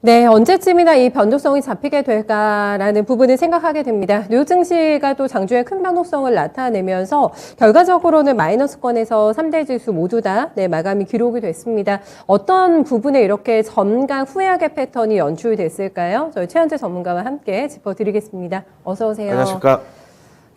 네, 언제쯤이나 이 변동성이 잡히게 될까라는 부분을 생각하게 됩니다. 뉴욕 증시가 또 장중에 큰 변동성을 나타내면서 결과적으로는 마이너스권에서 3대 지수 모두 다 마감이 기록이 됐습니다. 어떤 부분에 이렇게 전강 후약의 패턴이 연출됐을까요? 저희 최현재 전문가와 함께 짚어드리겠습니다. 어서 오세요. 안녕하십니까.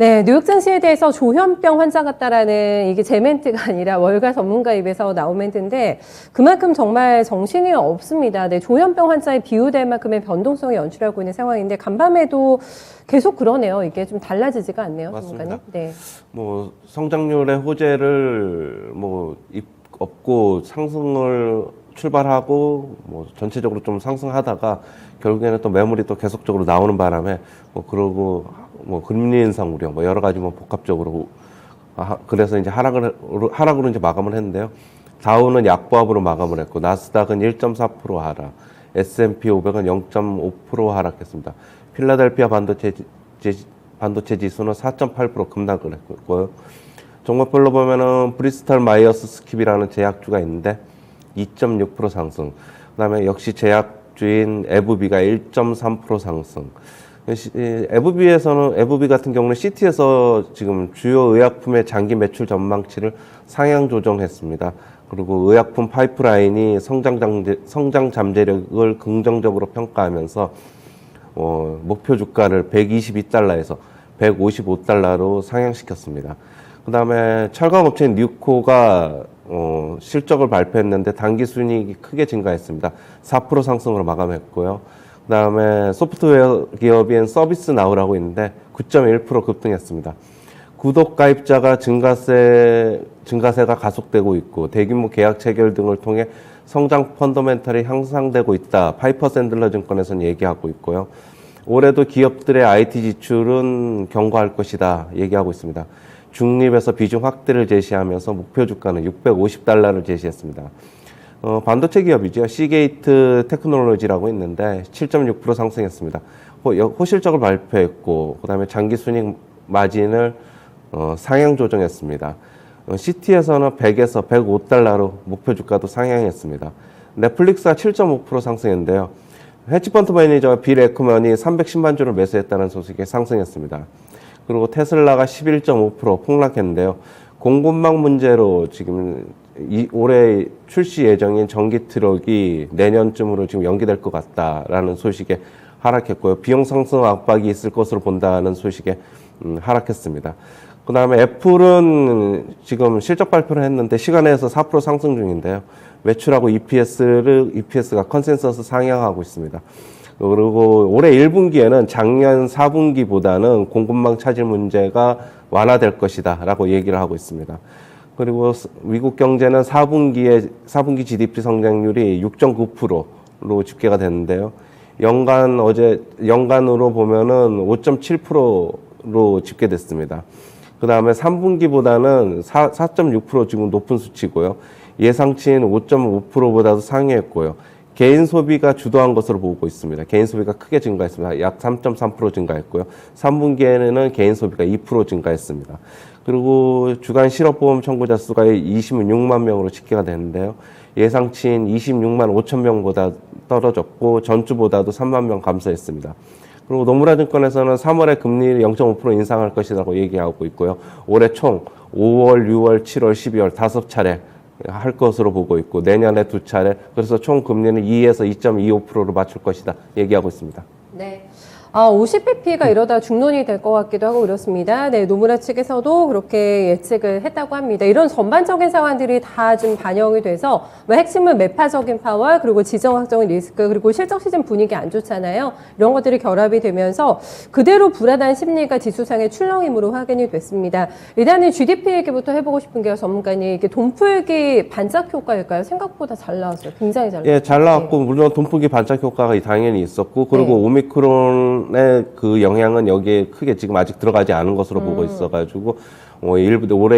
네, 뉴욕 증시에 대해서 조현병 환자 같다라는 이게 제 멘트가 아니라 월가 전문가 입에서 나온 멘트인데 그만큼 정말 정신이 없습니다. 네, 조현병 환자에 비유될 만큼의 변동성이 연출하고 있는 상황인데 간밤에도 계속 그러네요. 이게 좀 달라지지가 않네요. 맞습니다. 전문가님. 네. 뭐 성장률의 호재를 업고 상승을 출발하고 전체적으로 좀 상승하다가 결국에는 또 매물이 또 계속적으로 나오는 바람에 그러고 금리 인상 우려 여러 가지 복합적으로 그래서 이제 하락으로 이제 마감을 했는데요. 다우는 약보합으로 마감을 했고 나스닥은 1.4% 하락, S&P 500은 0.5% 하락했습니다. 필라델피아 반도체 지수는 4.8% 급락을 했고요. 종목별로 보면은 브리스탈 마이어스 스킵이라는 제약주가 있는데 2.6% 상승. 그다음에 역시 제약주인 에브비가 1.3% 상승. 에브비 같은 경우는 CT에서 지금 주요 의약품의 장기 매출 전망치를 상향 조정했습니다. 그리고 의약품 파이프라인이 성장 잠재력을 긍정적으로 평가하면서 목표 주가를 122달러에서 155달러로 상향시켰습니다. 그 다음에 철강업체인 뉴코가 실적을 발표했는데 당기 순이익이 크게 증가했습니다. 4% 상승으로 마감했고요. 그 다음에 소프트웨어 기업인 서비스나우라고 있는데 9.1% 급등했습니다. 구독 가입자가 증가세가 가속되고 있고 대규모 계약 체결 등을 통해 성장 펀더멘털이 향상되고 있다. 파이퍼 샌들러 증권에서는 얘기하고 있고요. 올해도 기업들의 IT 지출은 경과할 것이다 얘기하고 있습니다. 중립에서 비중 확대를 제시하면서 목표 주가는 650달러를 제시했습니다. 반도체 기업이죠. 시게이트 테크놀로지라고 있는데 7.6% 상승했습니다. 호실적을 발표했고 그다음에 장기 순익 마진을 상향 조정했습니다. CT에서는 100에서 105달러로 목표 주가도 상향했습니다. 넷플릭스가 7.5% 상승했는데요. 헤지펀드 매니저 빌 에크먼이 310만 주를 매수했다는 소식에 상승했습니다. 그리고 테슬라가 11.5% 폭락했는데요. 공급망 문제로 지금 올해 출시 예정인 전기 트럭이 내년쯤으로 지금 연기될 것 같다라는 소식에 하락했고요. 비용 상승 압박이 있을 것으로 본다는 소식에 하락했습니다. 그 다음에 애플은 지금 실적 발표를 했는데 시간에서 4% 상승 중인데요. 매출하고 EPS가 컨센서스 상향하고 있습니다. 그리고 올해 1분기에는 작년 4분기보다는 공급망 차질 문제가 완화될 것이다 라고 얘기를 하고 있습니다. 그리고 미국 경제는 4분기 GDP 성장률이 6.9%로 집계가 됐는데요. 연간으로 보면은 5.7%로 집계됐습니다. 그 다음에 3분기보다는 4.6% 지금 높은 수치고요. 예상치인 5.5%보다도 상회했고요. 개인 소비가 주도한 것으로 보고 있습니다. 개인 소비가 크게 증가했습니다. 약 3.3% 증가했고요. 3분기에는 개인 소비가 2% 증가했습니다. 그리고 주간 실업보험 청구자 수가 26만 명으로 집계가 됐는데요. 예상치인 26만 5천 명보다 떨어졌고 전주보다도 3만 명 감소했습니다. 그리고 노무라 증권에서는 3월에 금리를 0.5% 인상할 것이라고 얘기하고 있고요. 올해 총 5월, 6월, 7월, 12월 5차례 할 것으로 보고 있고 내년에 2차례, 그래서 총 금리는 2에서 2.25%로 맞출 것이다 얘기하고 있습니다. 네. 50bp가 이러다 중론이 될 것 같기도 하고 그렇습니다. 네, 노무라 측에서도 그렇게 예측을 했다고 합니다. 이런 전반적인 상황들이 다 좀 반영이 돼서 핵심은 매파적인 파워, 그리고 지정학적인 리스크, 그리고 실적 시즌 분위기 안 좋잖아요. 이런 것들이 결합이 되면서 그대로 불안한 심리가 지수상의 출렁임으로 확인이 됐습니다. 일단은 GDP 얘기부터 해보고 싶은 게요, 전문가님. 이게 돈풀기 반짝 효과일까요? 생각보다 잘 나왔어요. 굉장히 잘 나왔어요. 예, 잘 나왔고, 물론 돈풀기 반짝 효과가 당연히 있었고, 그리고 네. 오미크론의 그 영향은 여기에 크게 지금 아직 들어가지 않은 것으로 보고 있어가지고, 올해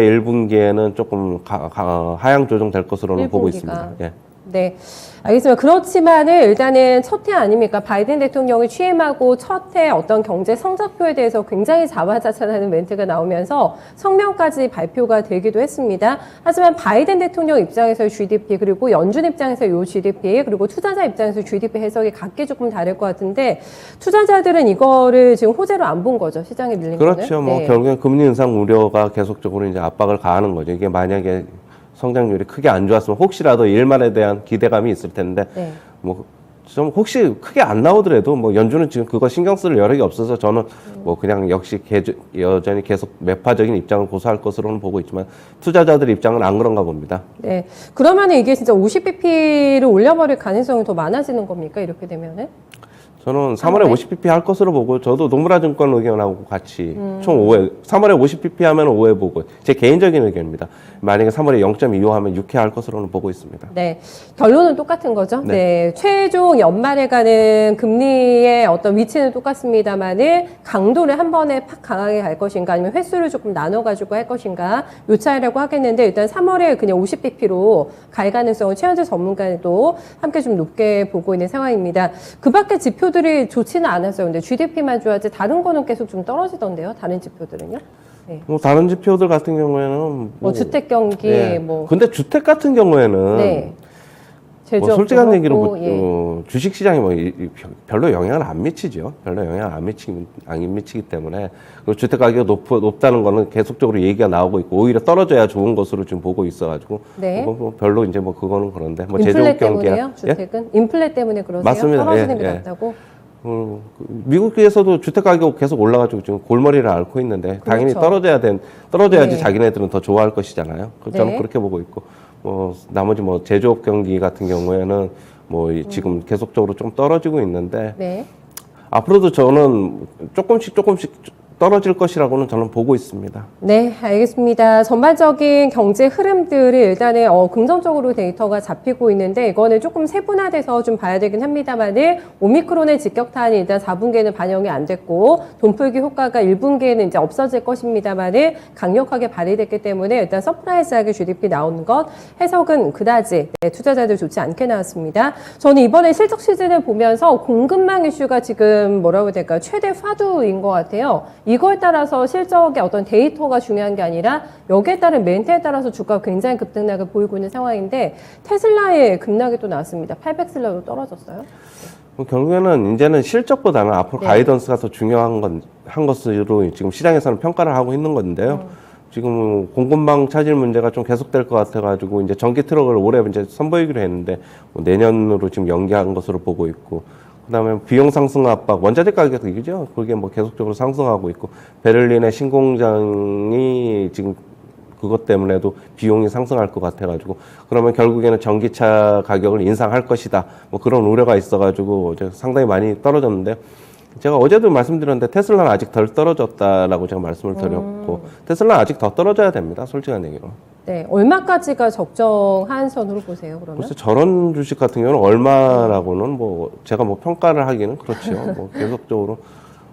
1분기에는 조금 하향 조정될 것으로는 보고 있습니다. 예. 네, 알겠습니다. 그렇지만은 일단은 첫 해 아닙니까? 바이든 대통령이 취임하고 첫 해 어떤 경제 성적표에 대해서 굉장히 자화자찬하는 멘트가 나오면서 성명까지 발표가 되기도 했습니다. 하지만 바이든 대통령 입장에서의 GDP 그리고 연준 입장에서의 요 GDP 그리고 투자자 입장에서의 GDP 해석이 각기 조금 다를 것 같은데 투자자들은 이거를 지금 호재로 안 본 거죠. 시장에 밀린 거는. 그렇죠. 뭐 네. 결국엔 금리 인상 우려가 계속적으로 이제 압박을 가하는 거죠. 이게 만약에 성장률이 크게 안 좋았으면 혹시라도 일말에 대한 기대감이 있을 텐데 네. 뭐 좀 혹시 크게 안 나오더라도 뭐 연준은 지금 그거 신경 쓸 여력이 없어서 저는 뭐 그냥 역시 여전히 계속 매파적인 입장을 고수할 것으로는 보고 있지만 투자자들 입장은 안 그런가 봅니다. 네. 그러면은 이게 진짜 50bp를 올려버릴 가능성이 더 많아지는 겁니까? 이렇게 되면은? 저는 3월에 50bp 할 것으로 보고 저도 노무라 증권 의견하고 같이 총 5회 3월에 50bp 하면 5회 보고 제 개인적인 의견입니다. 만약에 3월에 0.25 하면 6회 할 것으로는 보고 있습니다. 네. 결론은 똑같은 거죠. 네. 네. 최종 연말에 가는 금리의 어떤 위치는 똑같습니다만은 강도를 한 번에 팍 강하게 갈 것인가 아니면 횟수를 조금 나눠가지고 할 것인가 요 차이라고 하겠는데 일단 3월에 그냥 50bp로 갈 가능성은 최현재 전문가도 함께 좀 높게 보고 있는 상황입니다. 그 밖에 지표들이 좋지는 않았어요. 근데 GDP만 좋아하지 다른 거는 계속 좀 떨어지던데요. 다른 지표들은요? 네. 뭐 다른 지표들 같은 경우에는 뭐 주택 경기 예. 뭐 근데 주택 같은 경우에는 네. 뭐 솔직한 얘기로 그렇고, 예. 주식 시장이 뭐 별로 영향을 안 미치죠. 별로 영향을 안 미치기 때문에 그리고 주택 가격이 높다는 거는 계속적으로 얘기가 나오고 있고 오히려 떨어져야 좋은 것으로 지금 보고 있어가지고 네. 뭐 별로 이제 뭐 그거는 그런데 뭐 인플레 제조업 때문에요? 경기야 주택은? 인플레 때문에 그러세요? 맞습니다. 떨어지는 예, 게 예. 낫다고? 미국에서도 주택 가격 계속 올라가지고 지금 골머리를 앓고 있는데 당연히 그렇죠. 떨어져야지 네. 자기네들은 더 좋아할 것이잖아요. 저는 네. 그렇게 보고 있고 뭐 나머지 뭐 제조업 경기 같은 경우에는 뭐 지금 계속적으로 좀 떨어지고 있는데 네. 앞으로도 저는 조금씩 떨어질 것이라고는 저는 보고 있습니다. 네, 알겠습니다. 전반적인 경제 흐름들이 일단은 긍정적으로 데이터가 잡히고 있는데 이거는 조금 세분화돼서 좀 봐야 되긴 합니다만은 오미크론의 직격탄이 일단 4분기에는 반영이 안 됐고 돈풀기 효과가 1분기에는 이제 없어질 것입니다만은 강력하게 발휘됐기 때문에 일단 서프라이즈하게 GDP 나오는 것 해석은 그다지 투자자들 좋지 않게 나왔습니다. 저는 이번에 실적 시즌을 보면서 공급망 이슈가 지금 뭐라고 해야 될까요? 최대 화두인 것 같아요. 이거에 따라서 실적의 어떤 데이터가 중요한 게 아니라 여기에 따른 멘트에 따라서 주가가 굉장히 급등락을 보이고 있는 상황인데 테슬라의 급락이 또 나왔습니다. 800슬러로 떨어졌어요. 결국에는 이제는 실적보다는 앞으로 네. 가이던스가 더 중요한 한 것으로 지금 시장에서는 평가를 하고 있는 건데요. 지금 공급망 차질 문제가 좀 계속될 것 같아가지고 이제 전기 트럭을 올해 이제 선보이기로 했는데 뭐 내년으로 지금 연기한 것으로 보고 있고. 그다음에 비용 상승 압박, 원자재 가격이죠. 그게 뭐 계속적으로 상승하고 있고 베를린의 신공장이 지금 그것 때문에도 비용이 상승할 것 같아가지고 그러면 결국에는 전기차 가격을 인상할 것이다. 뭐 그런 우려가 있어가지고 상당히 많이 떨어졌는데 제가 어제도 말씀드렸는데 테슬라는 아직 덜 떨어졌다라고 제가 말씀을 드렸고 테슬라는 아직 더 떨어져야 됩니다. 솔직한 얘기로. 네, 얼마까지가 적정한 선으로 보세요, 그러면? 글쎄 저런 주식 같은 경우는 얼마라고는 뭐 제가 뭐 평가를 하기는 그렇죠. 뭐 계속적으로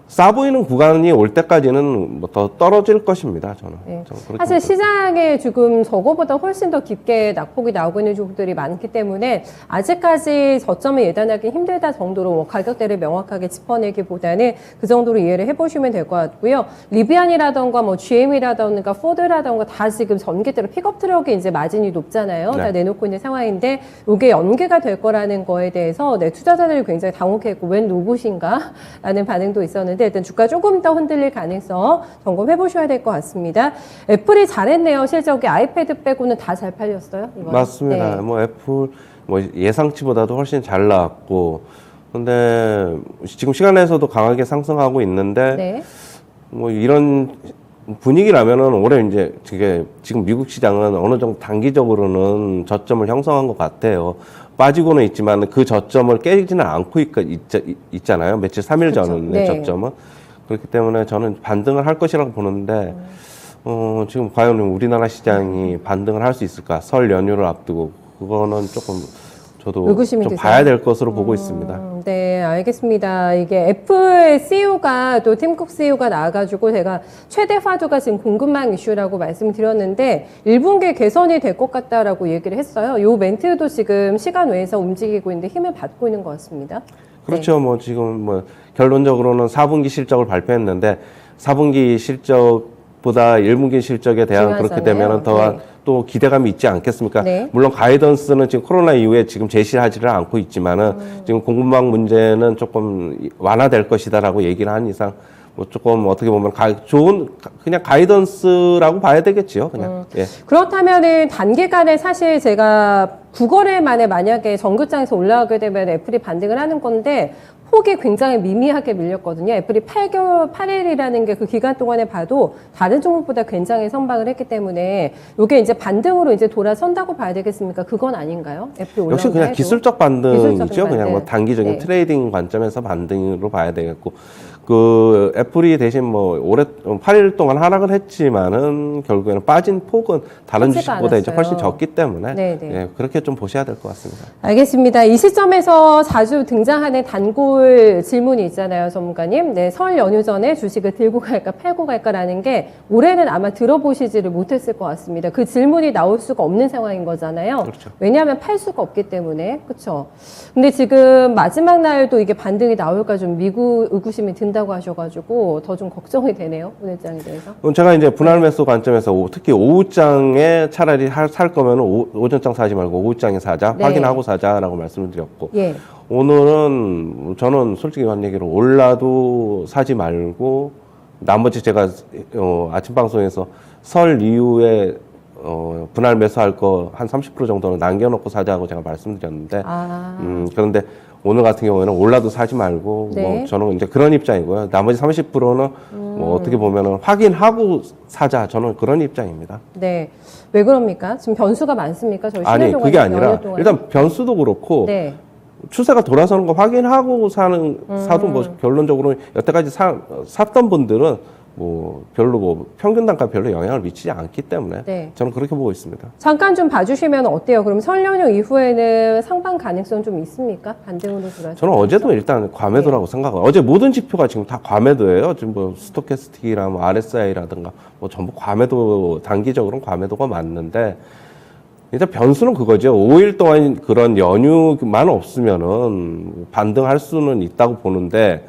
싸 보이는 구간이 올 때까지는 뭐 더 떨어질 것입니다. 저는. 네. 저는 그렇게 사실 봅니다. 시장에 지금 저거보다 훨씬 더 깊게 낙폭이 나오고 있는 종목들이 많기 때문에 아직까지 저점을 예단하기 힘들다 정도로 뭐 가격대를 명확하게 짚어내기보다는 그 정도로 이해를 해보시면 될 것 같고요. 리비안이라던가 뭐 GM이라던가 포드라던가 다 지금 전기대로 픽업 트럭이 이제 마진이 높잖아요. 네. 다 내놓고 있는 상황인데 이게 연계가 될 거라는 거에 대해서 투자자들이 굉장히 당혹했고 웬 로봇인가? 라는 반응도 있었는데 일단 주가 조금 더 흔들릴 가능성 점검해 보셔야 될 것 같습니다. 애플이 잘했네요. 실적이 아이패드 빼고는 다 잘 팔렸어요. 이번에. 맞습니다. 네. 뭐 애플 뭐 예상치보다도 훨씬 잘 나왔고 근데 지금 시간에서도 강하게 상승하고 있는데 네. 뭐 이런 분위기라면은 올해 이제 지금 미국 시장은 어느 정도 단기적으로는 저점을 형성한 것 같아요. 빠지고는 있지만 그 저점을 깨지는 않고 있잖아요. 며칠 3일 그렇죠. 전에 네. 저점은. 그렇기 때문에 저는 반등을 할 것이라고 보는데 지금 과연 우리나라 시장이 반등을 할 수 있을까? 설 연휴를 앞두고 그거는 조금 저도 의구심이 좀 드세요? 봐야 될 것으로 보고 있습니다. 네, 알겠습니다. 이게 애플 CEO가 또 팀쿡 CEO가 나와가지고 제가 최대 화두가 지금 공급망 이슈라고 말씀드렸는데 1분기 개선이 될 것 같다라고 얘기를 했어요. 요 멘트도 지금 시간 외에서 움직이고 있는데 힘을 받고 있는 것 같습니다. 그렇죠. 뭐 지금 뭐 결론적으로는 4분기 실적을 발표했는데 4분기 실적보다 1분기 실적에 대한 그렇게 중요하잖아요. 되면은 더 네. 또 기대감이 있지 않겠습니까? 네. 물론 가이던스는 지금 코로나 이후에 지금 제시하지를 않고 있지만은 지금 공급망 문제는 조금 완화될 것이다라고 얘기를 한 이상 뭐 조금 어떻게 보면 좋은 그냥 가이던스라고 봐야 되겠지요. 그냥. 예. 그렇다면은 단기간에 사실 제가 9거래 만에 만약에 정규장에서 올라가게 되면 애플이 반등을 하는 건데 폭이 굉장히 미미하게 밀렸거든요. 애플이 8일이라는 게 그 기간 동안에 봐도 다른 종목보다 굉장히 선방을 했기 때문에 이게 이제 반등으로 이제 돌아선다고 봐야 되겠습니까? 그건 아닌가요? 애플이 올라간 역시 그냥 해도. 기술적 반등이죠. 기술적인 그냥 뭐 반등. 단기적인 네. 트레이딩 관점에서 반등으로 봐야 되겠고, 그 애플이 대신 뭐 올해 8일 동안 하락을 했지만은 결국에는 빠진 폭은 다른 크지가 주식보다 이제 훨씬 않았어요. 적기 때문에 네, 네. 예, 그렇게 좀 보셔야 될 것 같습니다. 알겠습니다. 이 시점에서 자주 등장하는 단골 질문이 있잖아요, 전문가님. 네, 설 연휴 전에 주식을 들고 갈까 팔고 갈까라는 게 올해는 아마 들어보시지를 못했을 것 같습니다. 그 질문이 나올 수가 없는 상황인 거잖아요. 그렇죠. 왜냐하면 팔 수가 없기 때문에. 그렇죠. 근데 지금 마지막 날도 이게 반등이 나올까 좀 의구심이 든다고 하셔가지고 더 좀 걱정이 되네요, 오늘장에 대해서. 그럼 제가 이제 분할 매수 관점에서 특히 오후장에 차라리 살 거면 오전장 사지 말고 오후장에 사자, 네. 확인하고 사자라고 말씀을 드렸고, 예. 오늘은 저는 솔직히 한 얘기로 올라도 사지 말고 나머지 제가 아침 방송에서 설 이후에 분할 매수할 거 한 30% 정도는 남겨놓고 사자고 제가 말씀드렸는데 그런데 오늘 같은 경우에는 올라도 사지 말고 네. 뭐 저는 이제 그런 입장이고요. 나머지 30%는 뭐 어떻게 보면은 확인하고 사자, 저는 그런 입장입니다. 네. 왜 그럽니까? 지금 변수가 많습니까? 저희 아니 쉬는 동안, 그게 아니라 연휴 동안에? 일단 변수도 그렇고 네. 추세가 돌아서는 거 확인하고 사도 뭐 결론적으로 여태까지 샀던 분들은 뭐 별로 뭐 평균 단가 별로 영향을 미치지 않기 때문에 네. 저는 그렇게 보고 있습니다. 잠깐 좀 봐주시면 어때요? 그럼 설 연휴 이후에는 상방 가능성 좀 있습니까? 반등으로 돌아서. 저는 어제도 일단 과매도라고 생각해요. 어제 모든 지표가 지금 다 과매도예요. 지금 뭐 스토캐스틱이나 뭐 RSI라든가 뭐 전부 과매도, 단기적으로는 과매도가 맞는데 일단 변수는 그거죠. 5일 동안 그런 연휴만 없으면은 반등할 수는 있다고 보는데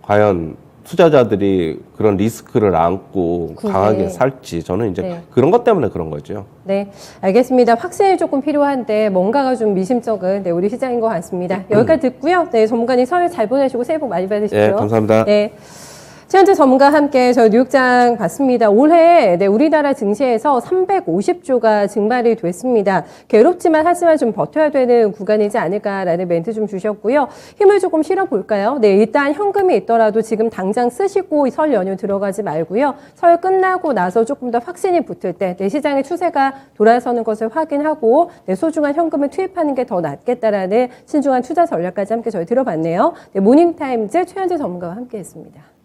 과연 투자자들이 그런 리스크를 안고 그게- 강하게 살지, 저는 이제 네. 그런 것 때문에 그런 거죠. 네, 알겠습니다. 확신이 조금 필요한데 뭔가가 좀 미심쩍은 우리 시장인 것 같습니다. 여기까지 듣고요. 네, 전문가님 설 잘 보내시고 새해 복 많이 받으십시오. 예, 감사합니다. 네. 최현재 전문가와 함께 저 뉴욕장 봤습니다. 올해 우리나라 증시에서 350조가 증발이 됐습니다. 괴롭지만 하지만 좀 버텨야 되는 구간이지 않을까라는 멘트 좀 주셨고요. 힘을 조금 실어볼까요? 네, 일단 현금이 있더라도 지금 당장 쓰시고 설 연휴 들어가지 말고요. 설 끝나고 나서 조금 더 확신이 붙을 때 시장의 추세가 돌아서는 것을 확인하고 소중한 현금을 투입하는 게 더 낫겠다라는 신중한 투자 전략까지 함께 저희 들어봤네요. 네, 모닝타임즈 최현재 전문가와 함께했습니다.